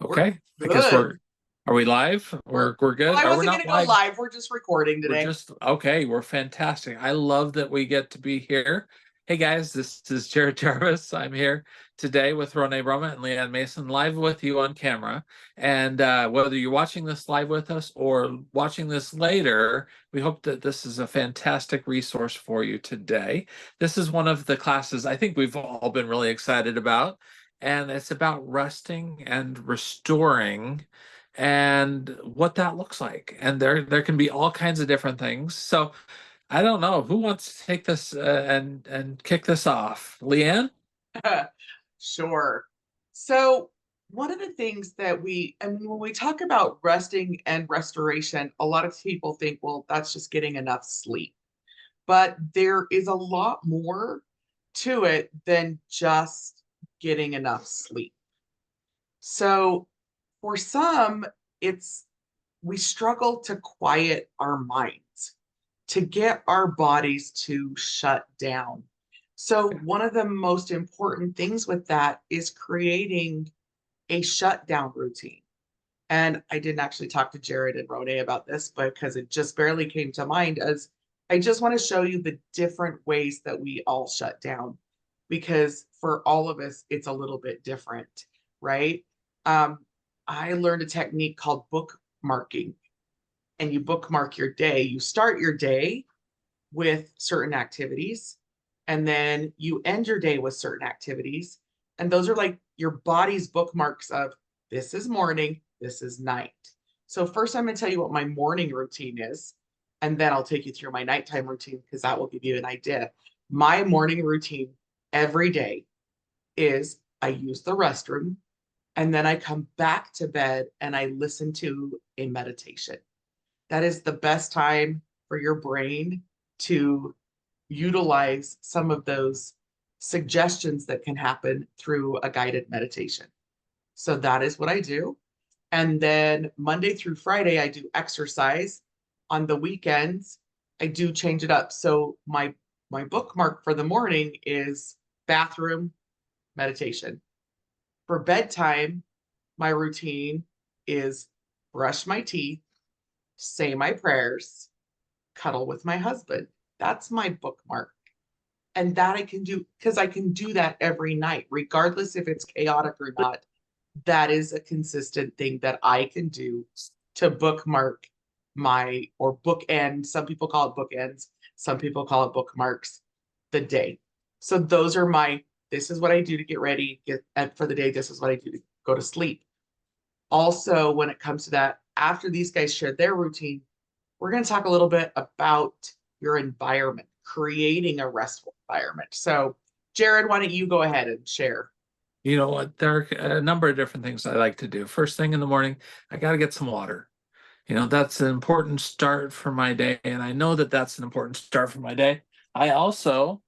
Okay, We're I guess good. are we live? We're Well, good. I Or we're wasn't going not to go live. live. We're just recording We're today. just okay. We're fantastic. I love that we get to be here. Hey guys, this is Jared Jarvis. I'm here today with Renee Brumman and Leanne Mason, live with you on camera. And whether you're watching this live with us or watching this later, we hope that this is a fantastic resource for you today. This is one of the classes I think we've all been really excited about, and it's about resting and restoring and what that looks like. And there can be all kinds of different things. So I don't know who wants to take this and kick this off. Leanne? Sure. So, one of the things that when we talk about resting and restoration, a lot of people think, well, that's just getting enough sleep. But there is a lot more to it than just getting enough sleep. So, for some, it's we struggle to quiet our minds, to get our bodies to shut down. So, one of the most important things with that is creating a shutdown routine. And I didn't actually talk to Jared and Rone about this because it just barely came to mind as I just want to show you the different ways that we all shut down because for all of us, it's a little bit different, right? Um, I learned a technique called bookmarking, and you bookmark your day. You start your day with certain activities, and then you end your day with certain activities. And those are like your body's bookmarks of this is morning, this is night. So, first, I'm going to tell you what my morning routine is, and then I'll take you through my nighttime routine because that will give you an idea. My morning routine every day is I use the restroom, and then I come back to bed and I listen to a meditation. That is the best time for your brain to utilize some of those suggestions that can happen through a guided meditation. So that is what I do. And then Monday through Friday, I do exercise. On the weekends, I do change it up. So my bookmark for the morning is bathroom meditation. For bedtime, my routine is brush my teeth, say my prayers, cuddle with my husband. That's my bookmark. And that I can do because I can do that every night, regardless if it's chaotic or not. That is a consistent thing that I can do to bookmark or bookend. Some people call it bookends, some people call it bookmarks, the day. So those are this is what I do to get ready for the day. This is what I do to go to sleep. Also, when it comes to that, after these guys share their routine, we're going to talk a little bit about your environment, creating a restful environment. So, Jared, why don't you go ahead and share? You know what? There are a number of different things I like to do. First thing in the morning, I got to get some water. That's an important start for my day. And I know that that's an important start for my day. I also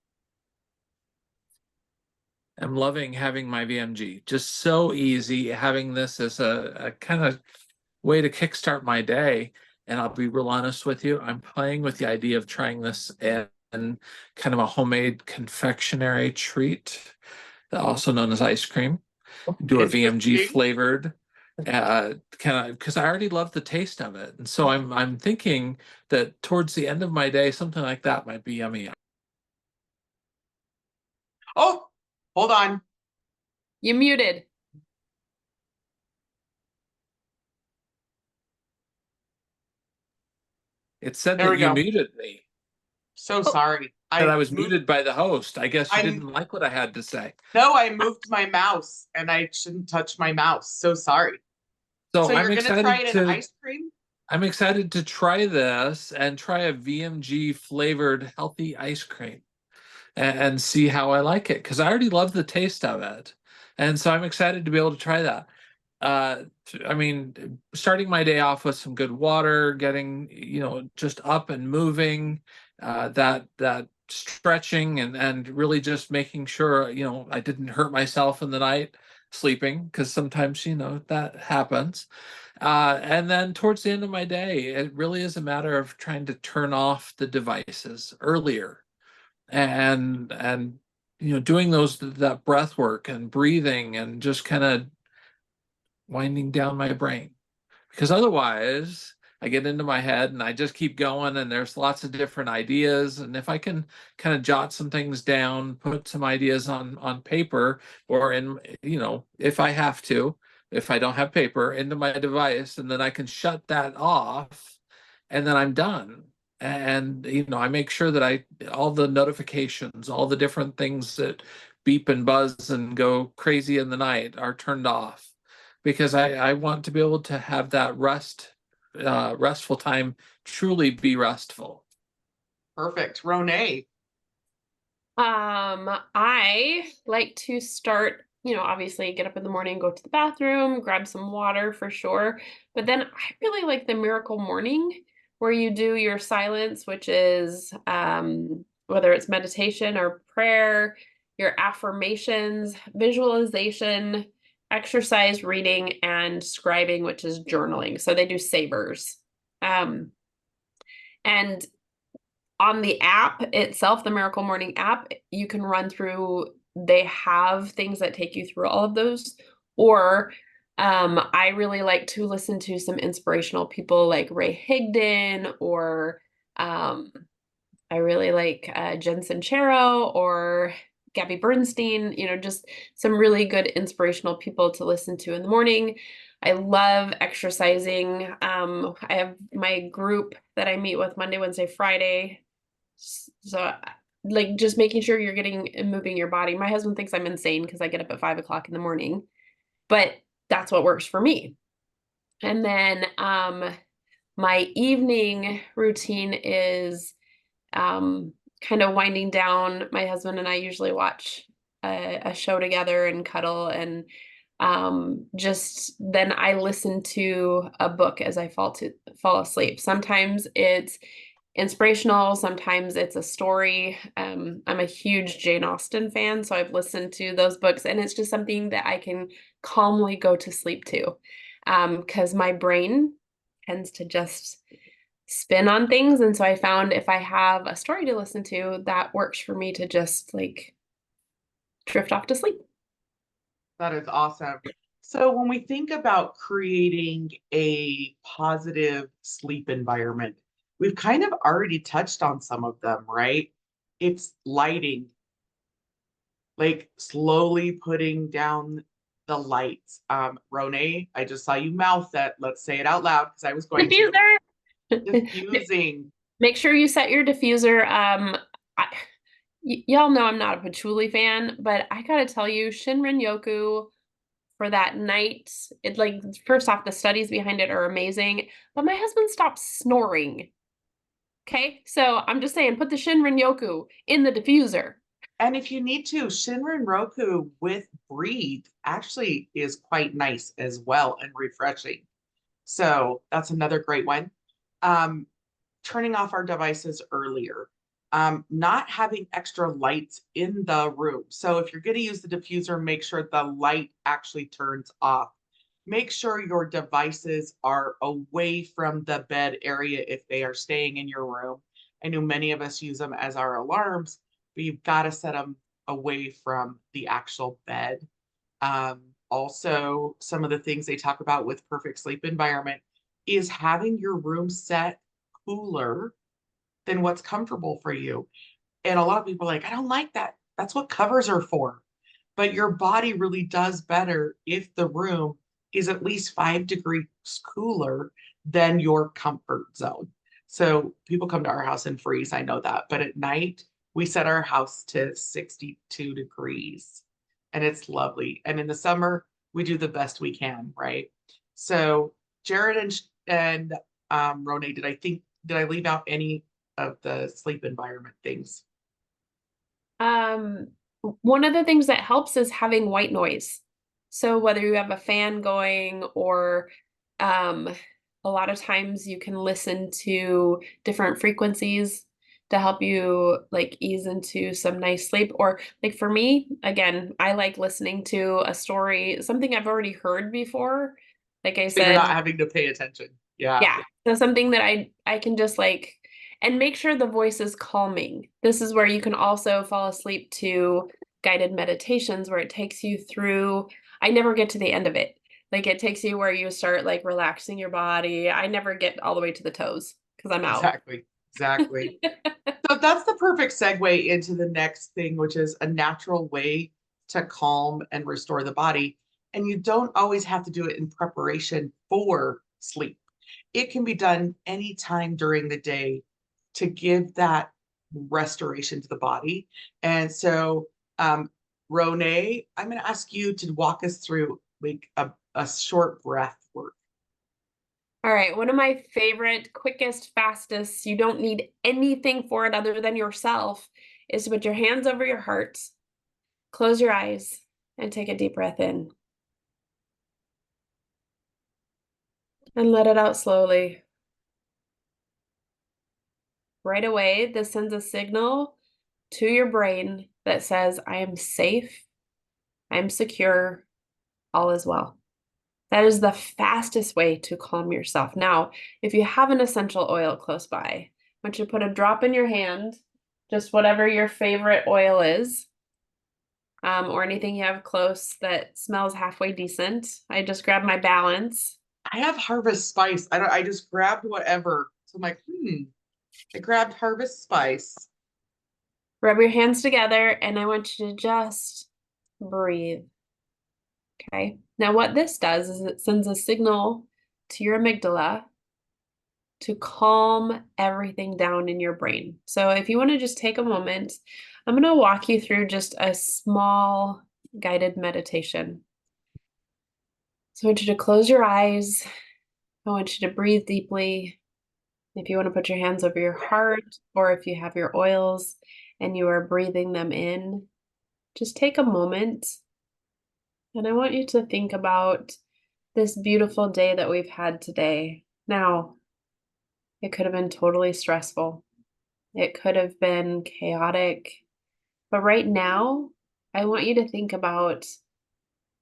am loving having my VMG. Just so easy having this as a kind of way to kickstart my day. And I'll be real honest with you, I'm playing with the idea of trying this in kind of a homemade confectionery treat, also known as ice cream. Do a VMG Interesting. flavored kind of because I already love the taste of it. And so I'm thinking that towards the end of my day, something like that might be yummy. Oh, hold on. You muted. It said There that we you go. muted me. So sorry. That I was muted by the host. I guess you I'm didn't like what I had to say. no, I moved my mouse and I shouldn't touch my mouse. So sorry. So So you're gonna try it in ice cream? I'm excited to try this and try a VMG flavored healthy ice cream and see how I like it because I already love the taste of it. And so I'm excited to be able to try that. Uh, I mean, starting my day off with some good water, getting, just up and moving, that stretching and really just making sure, I didn't hurt myself in the night sleeping because sometimes, that happens. And then towards the end of my day, it really is a matter of trying to turn off the devices earlier and doing that breath work and breathing and just kind of winding down my brain, because otherwise I get into my head and I just keep going, and there's lots of different ideas. And if I can kind of jot some things down, put some ideas on paper, or in, if I have to, if I don't have paper, into my device, and then I can shut that off, and then I'm done. And I make sure that all the notifications, all the different things that beep and buzz and go crazy in the night are turned off, because I want to be able to have that restful time truly be restful. Perfect. Renee. I like to start, obviously get up in the morning, go to the bathroom, grab some water for sure. But then I really like the miracle morning, where you do your silence, which is whether it's meditation or prayer, your affirmations, visualization, exercise, reading, and scribing, which is journaling. So they do savers. And on the app itself, the Miracle Morning app, you can run through, they have things that take you through all of those. Or I really like to listen to some inspirational people like Ray Higdon, or I really like Jen Sincero or Gabby Bernstein, just some really good inspirational people to listen to in the morning. I love exercising. I have my group that I meet with Monday, Wednesday, Friday. So like just making sure you're getting and moving your body. My husband thinks I'm insane because I get up at 5 o'clock in the morning, but that's what works for me. And then my evening routine is kind of winding down. My husband and I usually watch a show together and cuddle, and just then I listen to a book as I fall asleep. Sometimes it's inspirational, sometimes it's a story. I'm a huge Jane Austen fan, so I've listened to those books, and it's just something that I can calmly go to sleep to, because my brain tends to just spin on things. And so I found if I have a story to listen to, that works for me to just like drift off to sleep. That is awesome. So when we think about creating a positive sleep environment, we've kind of already touched on some of them, right? It's lighting, like slowly putting down the lights. Renee, I just saw you mouth that. Let's say it out loud because I was going to. Diffusing. Make sure you set your diffuser. Y'all know I'm not a patchouli fan, but I gotta tell you, Shinrin Yoku for that night, it like, first off, the studies behind it are amazing, but my husband stopped snoring. Okay, so I'm just saying, put the Shinrin Yoku in the diffuser. And if you need to, Shinrin Roku with Breathe actually is quite nice as well and refreshing. So that's another great one. Turning off our devices earlier. Not having extra lights in the room. So if you're going to use the diffuser, make sure the light actually turns off. Make sure your devices are away from the bed area if they are staying in your room. I know many of us use them as our alarms, but you've got to set them away from the actual bed. Also, some of the things they talk about with perfect sleep environment is having your room set cooler than what's comfortable for you. And a lot of people are like, I don't like that. That's what covers are for. But your body really does better if the room is at least 5 degrees cooler than your comfort zone. So people come to our house and freeze, I know that. But at night, we set our house to 62 degrees and it's lovely. And in the summer, we do the best we can, right? So Jared and Renee, did I leave out any of the sleep environment things? One of the things that helps is having white noise. So whether you have a fan going or a lot of times you can listen to different frequencies to help you like ease into some nice sleep. Or like for me, again, I like listening to a story, something I've already heard before. Like I So you're said, not having to pay attention. Yeah. yeah. So something that I can just like, and make sure the voice is calming. This is where you can also fall asleep to guided meditations where it takes you through. I never get to the end of it, Like it takes you where you start like relaxing your body. I never get all the way to the toes because I'm out. Exactly. Exactly. So that's the perfect segue into the next thing, which is a natural way to calm and restore the body. And you don't always have to do it in preparation for sleep. It can be done anytime during the day to give that restoration to the body. And so, Ronay, I'm going to ask you to walk us through like a short breath work. All right, one of my favorite, quickest, fastest, you don't need anything for it other than yourself, is to put your hands over your heart, close your eyes, and take a deep breath in. And let it out slowly. Right away, this sends a signal to your brain that says, I am safe, I'm secure, all is well. That is the fastest way to calm yourself. Now, if you have an essential oil close by, I want you to put a drop in your hand, just whatever your favorite oil is, or anything you have close that smells halfway decent. I just grabbed my Balance. I have Harvest Spice. I just grabbed whatever. So I'm like, I grabbed Harvest Spice. Rub your hands together, and I want you to just breathe. Okay. Now, what this does is it sends a signal to your amygdala to calm everything down in your brain. So if you want to just take a moment, I'm going to walk you through just a small guided meditation. So I want you to close your eyes. I want you to breathe deeply. If you want to put your hands over your heart, or if you have your oils and you are breathing them in, just take a moment. And I want you to think about this beautiful day that we've had today. Now, it could have been totally stressful. It could have been chaotic. But right now, I want you to think about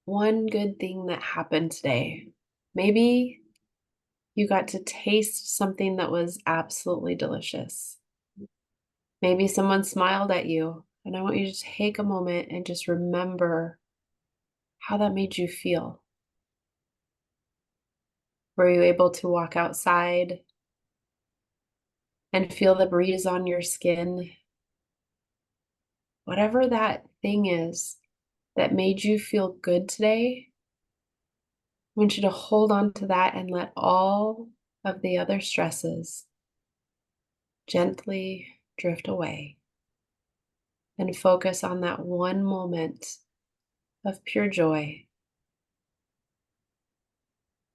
one good thing that happened today. Maybe you got to taste something that was absolutely delicious. Maybe someone smiled at you. And I want you to take a moment and just remember how that made you feel. Were you able to walk outside and feel the breeze on your skin? Whatever that thing is that made you feel good today, I want you to hold on to that and let all of the other stresses gently drift away and focus on that one moment of pure joy.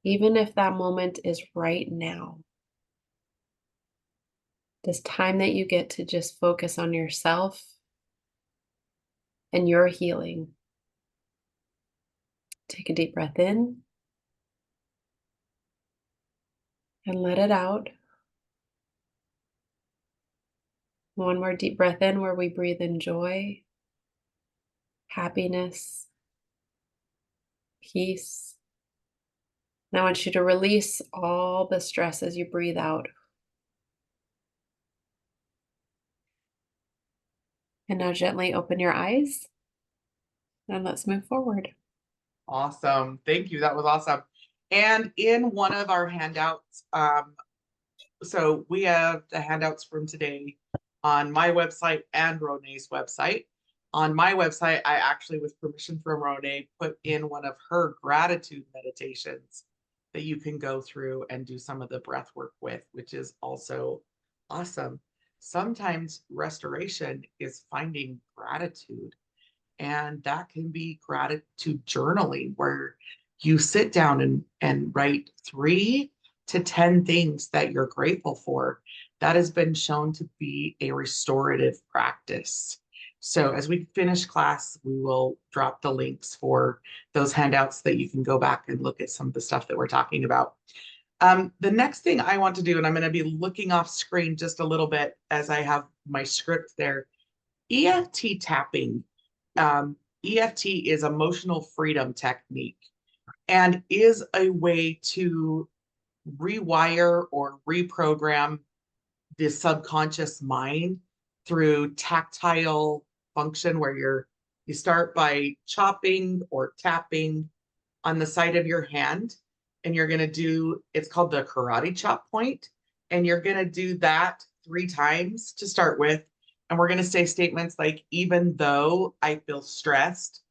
Even if that moment is right now, this time that you get to just focus on yourself and your healing. Take a deep breath in and let it out. One more deep breath in where we breathe in joy, happiness, peace. And I want you to release all the stress as you breathe out. And now gently open your eyes and let's move forward. Awesome. Thank you. That was awesome. And in one of our handouts, so we have the handouts from today on my website and Ronay's website. On my website, I actually, with permission from Ronay, put in one of her gratitude meditations that you can go through and do some of the breath work with, which is also awesome. Sometimes restoration is finding gratitude, and that can be gratitude journaling, where you sit down and write 3 to 10 things that you're grateful for. That has been shown to be a restorative practice. So as we finish class, we will drop the links for those handouts that you can go back and look at some of the stuff that we're talking about. The next thing I want to do, and I'm going to be looking off screen just a little bit as I have my script there, EFT tapping. EFT is emotional freedom technique and is a way to rewire or reprogram the subconscious mind through tactile function, where you start by chopping or tapping on the side of your hand, and you're going to do, it's called the karate chop point, and you're going to do that 3 times to start with. And we're going to say statements like, even though I feel stressed,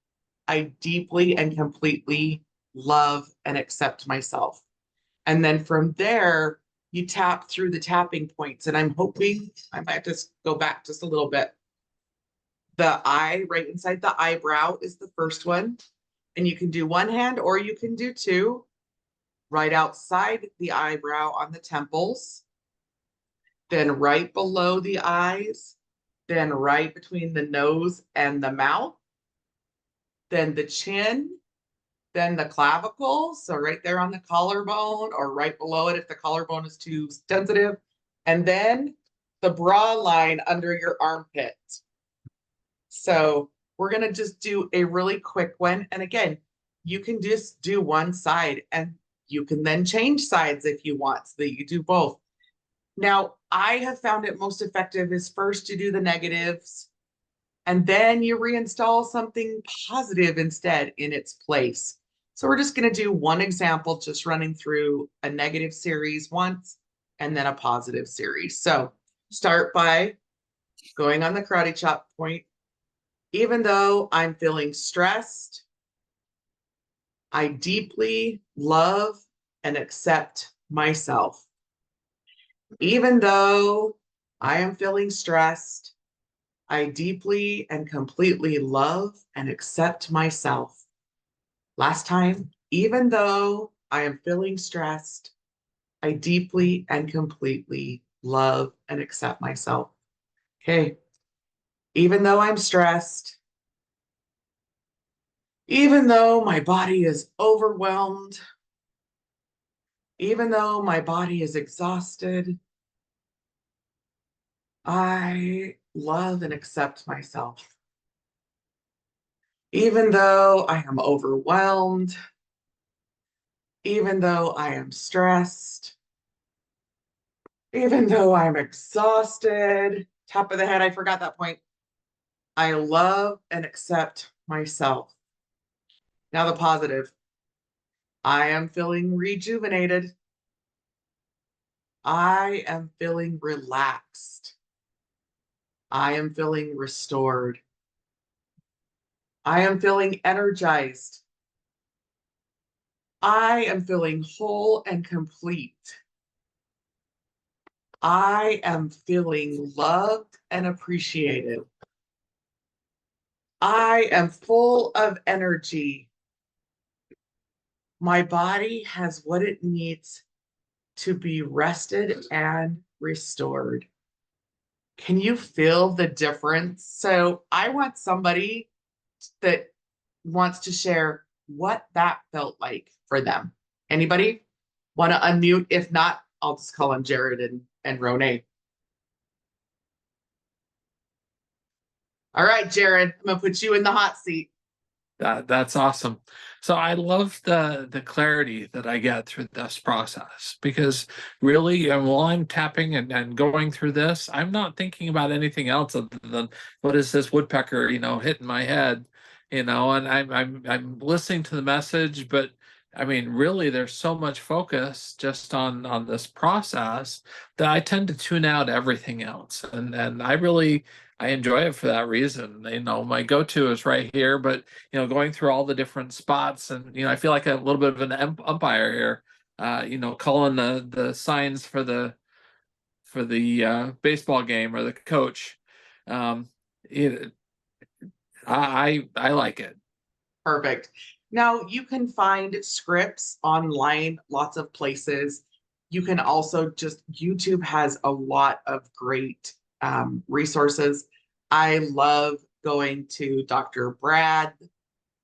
I deeply and completely love and accept myself. And then from there, you tap through the tapping points. And I'm hoping I might just go back just a little bit. The eye right inside the eyebrow is the first one. And you can do one hand or you can do 2. Right outside the eyebrow on the temples. Then right below the eyes. Then right between the nose and the mouth. Then the chin. Then the clavicle, so right there on the collarbone or right below it if the collarbone is too sensitive. And then the bra line under your armpit. So we're going to just do a really quick one. And again, you can just do one side and you can then change sides if you want so that you do both. Now, I have found it most effective is first to do the negatives and then you reinstall something positive instead in its place. So we're just going to do one example, just running through a negative series once and then a positive series. So start by going on the karate chop point. Even though I'm feeling stressed, I deeply love and accept myself. Even though I am feeling stressed, I deeply and completely love and accept myself. Last time, even though I am feeling stressed, I deeply and completely love and accept myself. Okay. Even though I'm stressed, even though my body is overwhelmed, even though my body is exhausted, I love and accept myself. Even though I am overwhelmed, even though I am stressed, even though I'm exhausted, top of the head, I forgot that point. I love and accept myself. Now the positive. I am feeling rejuvenated. I am feeling relaxed. I am feeling restored. I am feeling energized. I am feeling whole and complete. I am feeling loved and appreciated. I am full of energy. My body has what it needs to be rested and restored. Can you feel the difference? So I want somebody that wants to share what that felt like for them. Anybody want to unmute? If not, I'll just call on Jared and Ronay. All right, Jared, I'm gonna put you in the hot seat. That's awesome. So I love the clarity that I get through this process because really, while I'm tapping and going through this, I'm not thinking about anything else other than what is this woodpecker, hitting my head, and I'm listening to the message, but I mean, really, there's so much focus just on this process that I tend to tune out everything else, and I enjoy it for that reason. My go-to is right here, but going through all the different spots, and I feel like a little bit of an umpire here. Calling the signs for the baseball game or the coach. Um, it, I like it. Perfect. Now you can find scripts online, lots of places. You can also YouTube has a lot of great resources. I love going to Dr. Brad.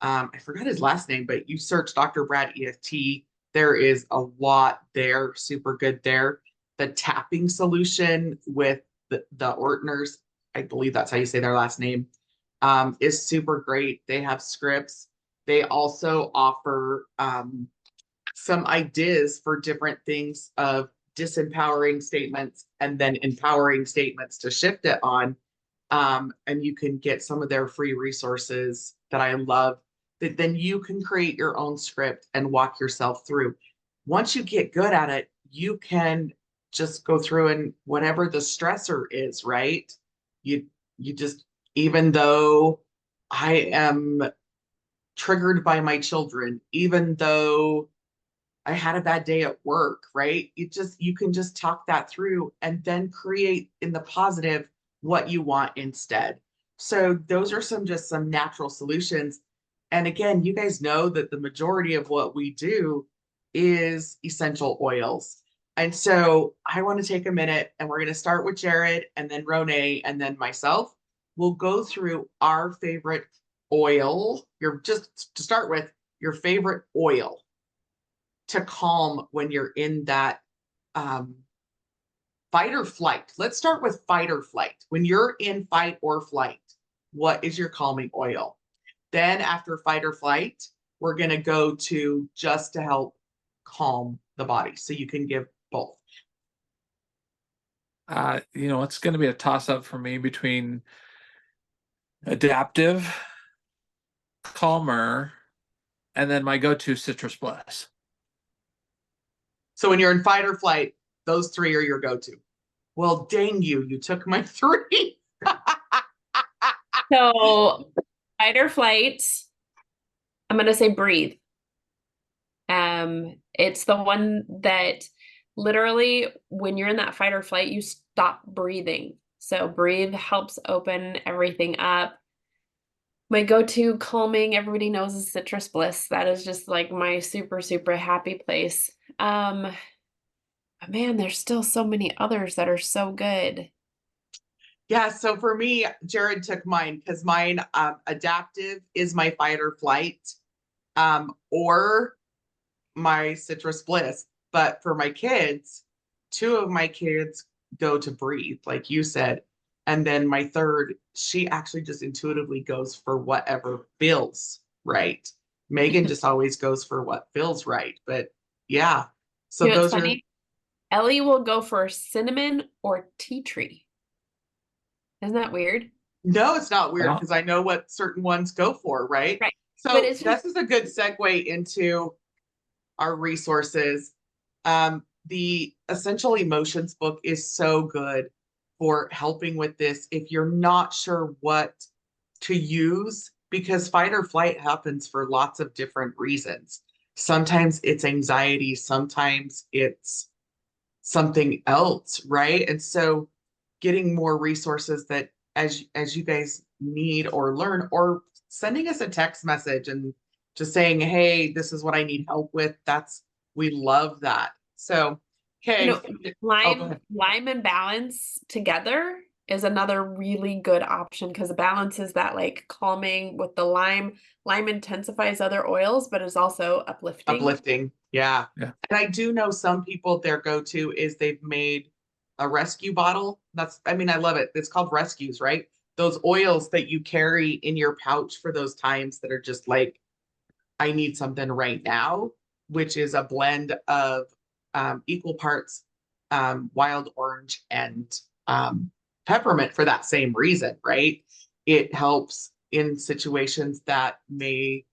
I forgot his last name, but you search Dr. Brad EFT. There is a lot there, super good there. The tapping solution with the Ortners, I believe that's how you say their last name, is super great. They have scripts. They also offer some ideas for different things of disempowering statements and then empowering statements to shift it on. And you can get some of their free resources that I love. that then you can create your own script and walk yourself through. Once you get good at it, you can just go through and whatever the stressor is, right? You just, even though I am triggered by my children, even though I had a bad day at work, right? You can just talk that through and then create in the positive what you want instead. So those are some natural solutions. And again, you guys know that the majority of what we do is essential oils. And so I want to take a minute and we're going to start with Jared and then Ronay and then myself. We'll go through our favorite oil. You're just to start with your favorite oil to calm when you're in that fight or flight. Let's start with fight or flight. When you're in fight or flight, what is your calming oil? Then after fight or flight, we're going to go to just to help calm the body. So you can give both. It's going to be a toss up for me between adaptive, calmer, and then my go-to Citrus Bliss. So when you're in fight or flight, those three are your go-to. Well, dang you took my three. So fight or flight, I'm gonna say breathe. It's the one that literally when you're in that fight or flight, you stop breathing. So breathe helps open everything up. My go-to calming, everybody knows, is Citrus Bliss. That is just like my super, super happy place. But man, there's still so many others that are so good. Yeah, so for me, Jared took mine because mine adaptive is my fight or flight, or my Citrus Bliss. But for my kids, two of my kids go to breathe, like you said. And then my third, she actually just intuitively goes for whatever feels right. Megan just always goes for what feels right. But yeah, so You know, it's those are. funny. Ellie will go for cinnamon or tea tree. Isn't that weird? No, it's not weird Well, because I know what certain ones go for, right? Right. But So it's this just is a good segue into our resources. The Essential Emotions book is so good for helping with this if you're not sure what to use, because fight or flight happens for lots of different reasons. Sometimes it's anxiety, sometimes it's something else, right? And so getting more resources that as you guys need or learn, or sending us a text message and just saying, hey, this is what I need help with. We love that. So, you okay. know, Oh, go ahead. lime and balance together is another really good option because the balance is that like calming with the lime. Lime intensifies other oils, but is also uplifting. Uplifting. Yeah. Yeah. And I do know some people, their go-to is they've made a rescue bottle. I love it. It's called rescues, right? Those oils that you carry in your pouch for those times that are just like, I need something right now, which is a blend of equal parts wild orange and peppermint for that same reason, right? It helps in situations that may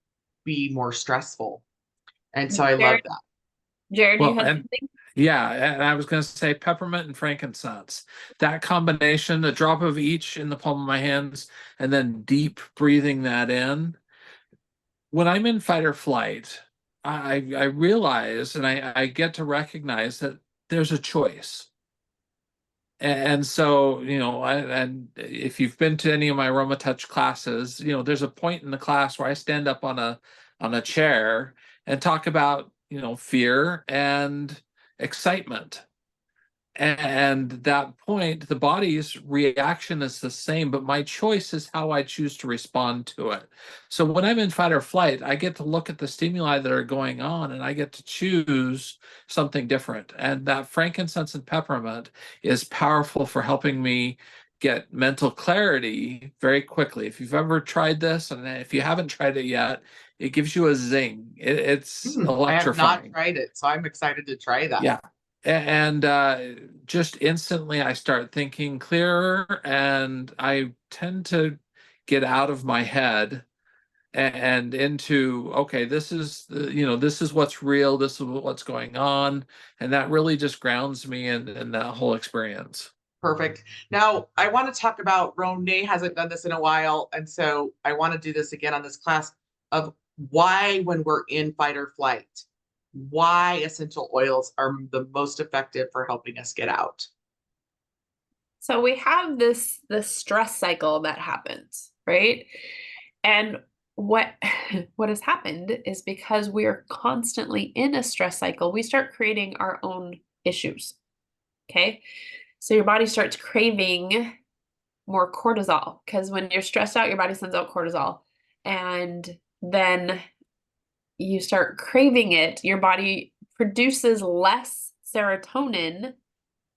be more stressful. And so I love that. Jared, you well, had and something? yeah, and I was going to say peppermint and frankincense. That combination, a drop of each in the palm of my hands, and then deep breathing that in. When I'm in fight or flight, I realize and I get to recognize that there's a choice. And so, and if you've been to any of my Aroma Touch classes, there's a point in the class where I stand up on a chair and talk about, fear and excitement. And that point, the body's reaction is the same, but my choice is how I choose to respond to it. So when I'm in fight or flight, I get to look at the stimuli that are going on and I get to choose something different. And that frankincense and peppermint is powerful for helping me get mental clarity very quickly. If you've ever tried this, and if you haven't tried it yet, it gives you a zing. It's I have not electrifying. tried it, so I'm excited to try that. Yeah. And just instantly I start thinking clearer and I tend to get out of my head and into, okay, this is this is what's real, this is what's going on, and that really just grounds me in that whole experience. Perfect. Now, I want to talk about, Renee hasn't done this in a while, and so I want to do this again on this class of why, when we're in fight or flight, why essential oils are the most effective for helping us get out. So we have this stress cycle that happens, right? And what what has happened is because we are constantly in a stress cycle, we start creating our own issues. Okay? So your body starts craving more cortisol because when you're stressed out, your body sends out cortisol. And then you start craving it, your body produces less serotonin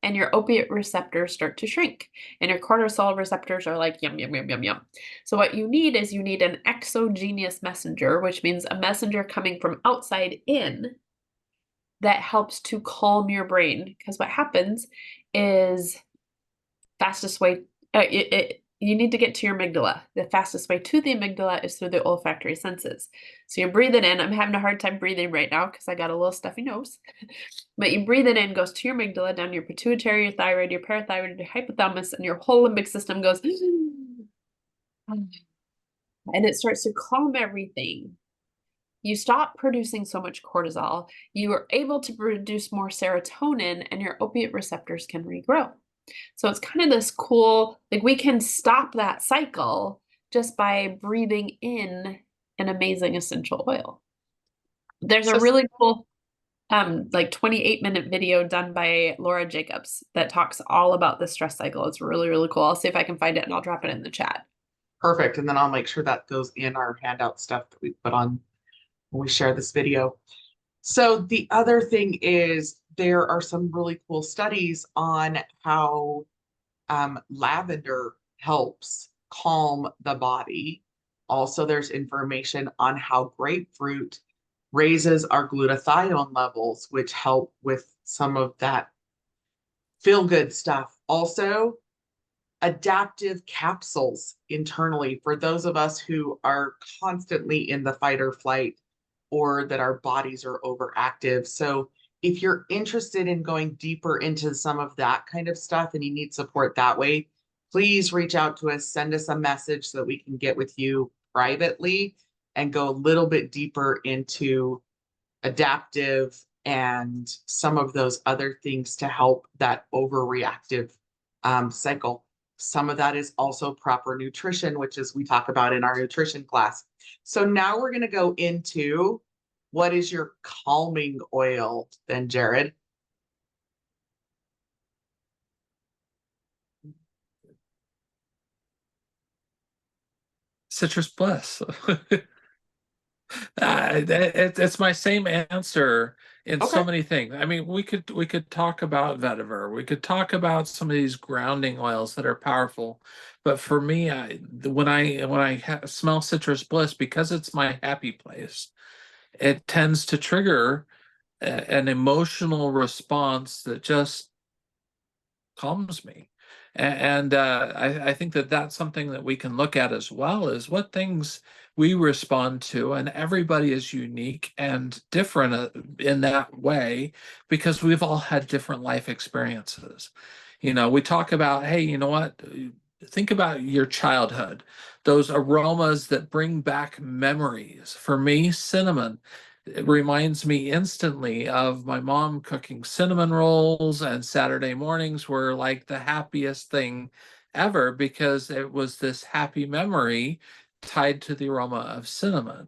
and your opiate receptors start to shrink and your cortisol receptors are like yum yum yum yum yum. So what you need is you need an exogenous messenger, which means a messenger coming from outside in that helps to calm your brain, because what happens is fastest way you need to get to your amygdala. The fastest way to the amygdala is through the olfactory senses. So you're breathing in. I'm having a hard time breathing right now because I got a little stuffy nose. But you breathe it in, goes to your amygdala, down your pituitary, your thyroid, your parathyroid, your hypothalamus, and your whole limbic system goes, and it starts to calm everything. You stop producing so much cortisol. You are able to produce more serotonin, and your opiate receptors can regrow. So it's kind of this cool, like we can stop that cycle just by breathing in an amazing essential oil. There's a really cool like 28-minute video done by Laura Jacobs that talks all about the stress cycle. It's really, really cool. I'll see if I can find it and I'll drop it in the chat. Perfect. And then I'll make sure that goes in our handout stuff that we put on when we share this video. So the other thing is there are some really cool studies on how lavender helps calm the body. Also, there's information on how grapefruit raises our glutathione levels, which help with some of that feel-good stuff. Also, adaptive capsules internally for those of us who are constantly in the fight or flight, or that our bodies are overactive. So if you're interested in going deeper into some of that kind of stuff and you need support that way, please reach out to us, send us a message so that we can get with you privately and go a little bit deeper into adaptive and some of those other things to help that overreactive cycle. Some of that is also proper nutrition, which is we talk about in our nutrition class. So now we're going to go into what is your calming oil then, Jared? Citrus Bliss. It's my same answer in so many things. I mean, we could talk about vetiver. We could talk about some of these grounding oils that are powerful. But for me, when I smell Citrus Bliss, because it's my happy place, it tends to trigger an emotional response that just calms me. And I think that that's something that we can look at as well, is what things we respond to. And everybody is unique and different in that way, because we've all had different life experiences. We talk about, hey, you know what? Think about your childhood, those aromas that bring back memories. For me, cinnamon. It reminds me instantly of my mom cooking cinnamon rolls, and Saturday mornings were like the happiest thing ever because it was this happy memory tied to the aroma of cinnamon.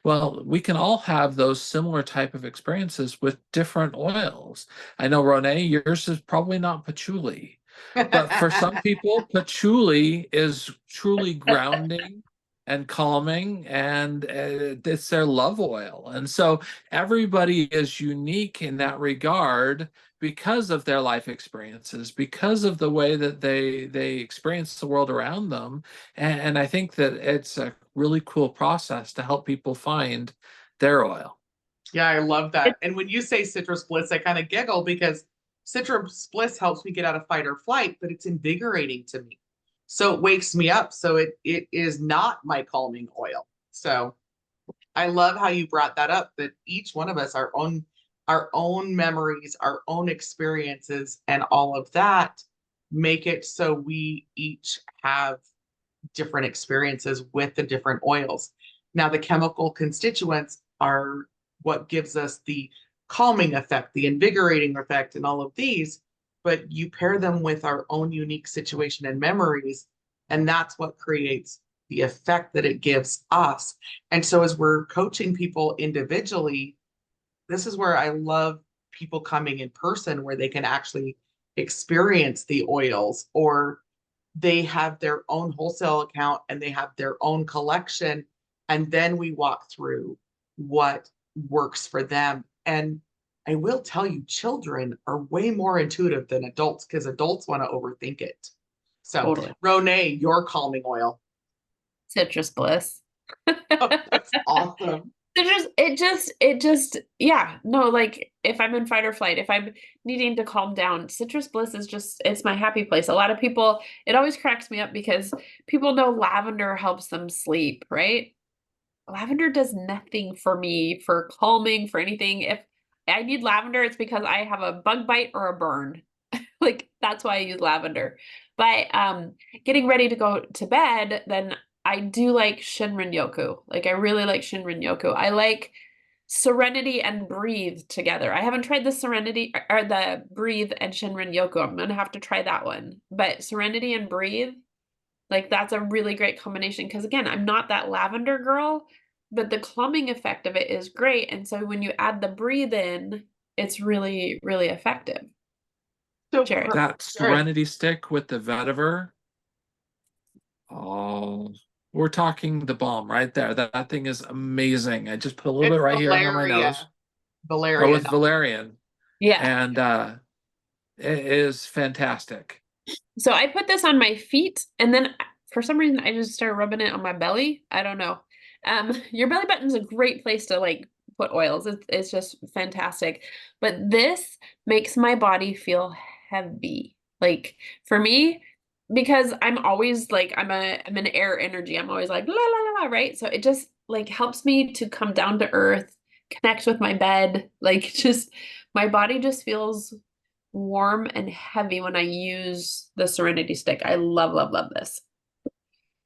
Well, we can all have those similar type of experiences with different oils. I know, Renee, yours is probably not patchouli, but for some people, patchouli is truly grounding and calming, and it's their love oil. And so everybody is unique in that regard because of their life experiences, because of the way that they experience the world around them. And I think that it's a really cool process to help people find their oil. Yeah, I love that. And when you say Citrus Bliss, I kind of giggle because Citrus Bliss helps me get out of fight or flight, but it's invigorating to me. So it wakes me up. So it is not my calming oil. So I love how you brought that up, that each one of us, our own memories, our own experiences, and all of that make it so we each have different experiences with the different oils. Now, the chemical constituents are what gives us the calming effect, the invigorating effect, and all of these, but you pair them with our own unique situation and memories, and that's what creates the effect that it gives us. And so, as we're coaching people individually, this is where I love people coming in person where they can actually experience the oils, or they have their own wholesale account and they have their own collection. And then we walk through what works for them. And I will tell you, children are way more intuitive than adults because adults want to overthink it. So, Totally. Ronay, your calming oil. Citrus bliss. Oh, that's awesome. Yeah, no, like if I'm in fight or flight, if I'm needing to calm down, citrus bliss is just, it's my happy place. A lot of people, it always cracks me up because people know lavender helps them sleep, right? Lavender does nothing for me for calming, for anything. If I need lavender, it's because I have a bug bite or a burn. Like that's why I use lavender. But getting ready to go to bed, then I do like Shinrin Yoku. Like I really like Shinrin Yoku. I like Serenity and Breathe together. I haven't tried the Serenity or the Breathe and Shinrin Yoku. I'm gonna have to try that one. But Serenity and Breathe, like that's a really great combination because again, I'm not that lavender girl, but the calming effect of it is great. And so when you add the Breathe in, it's really, really effective. So, Jared. That Jared, Serenity stick with the vetiver. Oh, we're talking the bomb right there. That thing is amazing. I just put a little it's bit right here under my nose. Oh, Valeria, with valerian. Yeah. And it is fantastic. So I put this on my feet and then for some reason I just started rubbing it on my belly. I don't know. Your belly button is a great place to like put oils. It's just fantastic. But this makes my body feel heavy. Like for me, because I'm always like I'm an air energy. I'm always like la la la la, right? So it just like helps me to come down to earth, connect with my bed. Like just my body just feels warm and heavy when I use the Serenity stick. I love, love, love this.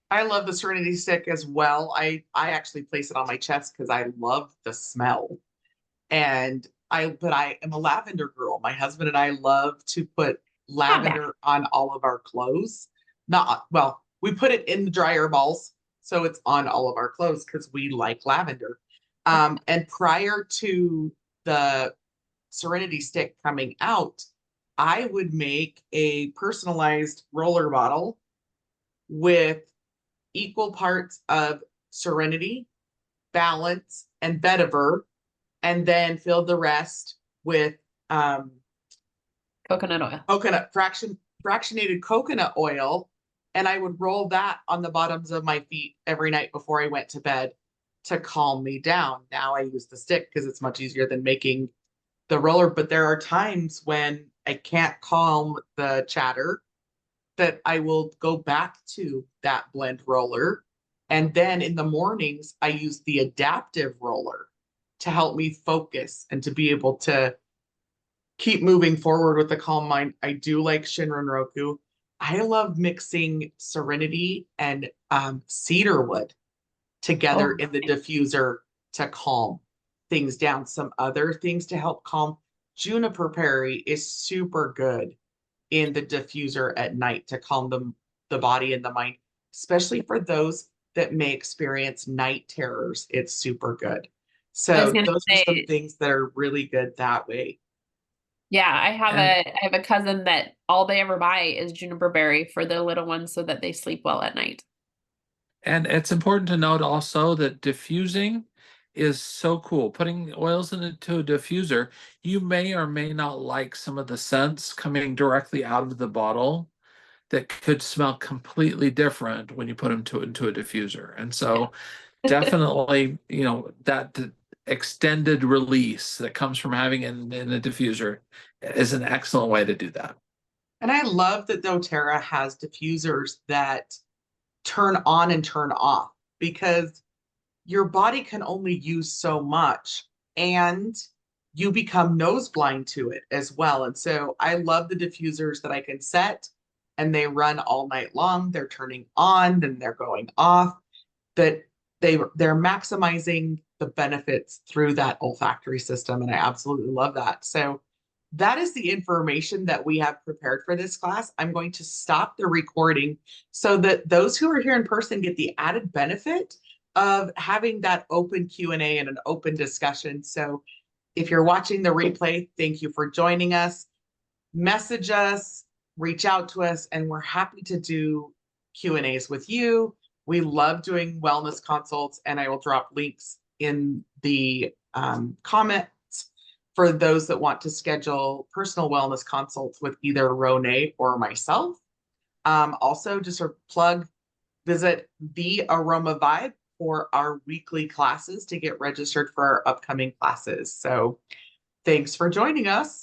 I love the Serenity stick as well. I actually place it on my chest because I love the smell. And but I am a lavender girl. My husband and I love to put Not bad. lavender on all of our clothes. Not well, we put it in the dryer balls, so it's on all of our clothes because we like lavender. And prior to the Serenity stick coming out, I would make a personalized roller bottle with equal parts of Serenity, Balance, and Vetiver, and then fill the rest with Coconut oil. fractionated coconut oil, and I would roll that on the bottoms of my feet every night before I went to bed to calm me down. Now I use the stick because it's much easier than making the roller, but there are times when I can't calm the chatter that I will go back to that blend roller. And then in the mornings, I use the adaptive roller to help me focus and to be able to keep moving forward with the calm mind. I do like Shinrin Roku. I love mixing Serenity and cedarwood together in the diffuser to calm things down. Some other things to help calm. Juniper berry is super good in the diffuser at night to calm the body and the mind, especially for those that may experience night terrors. It's super good. So those are some things that are really good that way. Yeah, I have a cousin that all they ever buy is juniper berry for the little ones so that they sleep well at night. And it's important to note also that diffusing is so cool. Putting oils into a diffuser, you may or may not like some of the scents coming directly out of the bottle that could smell completely different when you put them into a diffuser. And so definitely, that extended release that comes from having it in a diffuser is an excellent way to do that. And I love that doTERRA has diffusers that turn on and turn off, because your body can only use so much, and you become nose blind to it as well. And so I love the diffusers that I can set and they run all night long. They're turning on, then they're going off, that they're maximizing the benefits through that olfactory system. And I absolutely love that. So that is the information that we have prepared for this class. I'm going to stop the recording so that those who are here in person get the added benefit of having that open Q&A and an open discussion. So if you're watching the replay, thank you for joining us. Message us, reach out to us, and we're happy to do Q&As with you. We love doing wellness consults, and I will drop links in the comments for those that want to schedule personal wellness consults with either Ronay or myself. Also, just a plug, visit the AromaVibe for our weekly classes to get registered for our upcoming classes. So thanks for joining us.